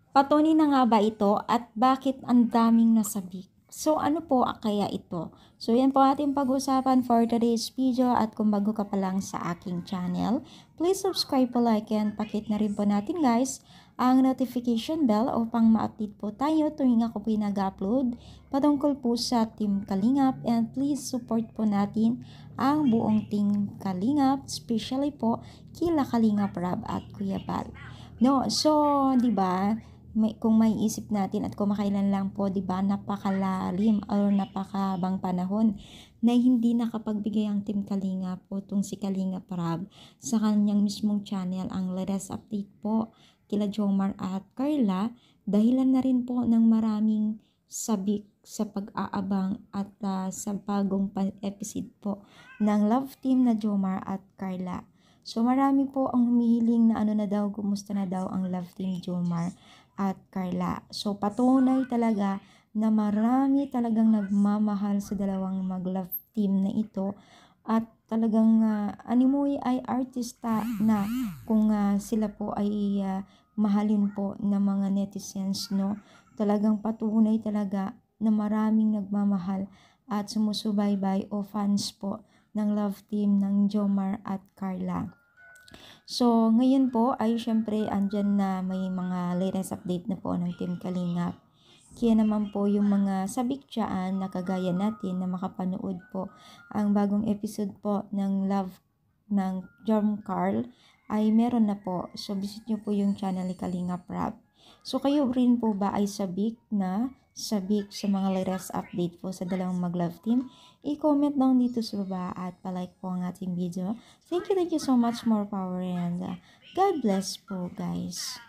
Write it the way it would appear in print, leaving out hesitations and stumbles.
Patunay na nga ba ito at bakit ang daming nasabik? So ano po kaya ito? So yan po ating pag-usapan for today's video at kung bago ka pa lang sa aking channel, please subscribe po, like and pakit na rin po natin guys ang notification bell upang ma-update po tayo tuwing ako po nag-upload patungkol po sa Team Kalingap, and please support po natin ang buong Team Kalingap, especially po kila Kalingap Rab at Kuya Bal. No, so 'di ba? Kung may isip natin at kumakailan lang po, 'di ba, napakalalim or napakabang panahon na hindi nakapagbigay ang Team Kalingap po tong si Kalingap Rab sa kanyang mismong channel ang latest update po kila Jomar at Carla, dahilan na rin po ng maraming sabik sa pag-aabang at sa bagong episode po ng love team na Jomar at Carla. So marami po ang humihiling na ano na daw, kumusta na daw ang love team Jomar at Carla. So patunay talaga na marami talagang nagmamahal sa dalawang mag-love team na ito, at talagang animoy ay artista na kung sila po ay mahalin po ng mga netizens, no. Talagang patunay talaga na maraming nagmamahal at sumusubaybay o fans po ng love team ng Jomar at Carla. So, ngayon po ay syempre andyan na may mga latest update na po ng Team Kalingap. Kaya naman po yung mga sabik dyan na kagaya natin na makapanood po ang bagong episode po ng Love ng Jom Carl ay meron na po. So, visit nyo po yung channel ni Kalingap Rap. So, kayo rin po ba ay sabik sa mga latest update po sa dalawang mag-love team? I-comment down dito sa baba at palike po ang ating video. Thank you so much, more power, and God bless po guys.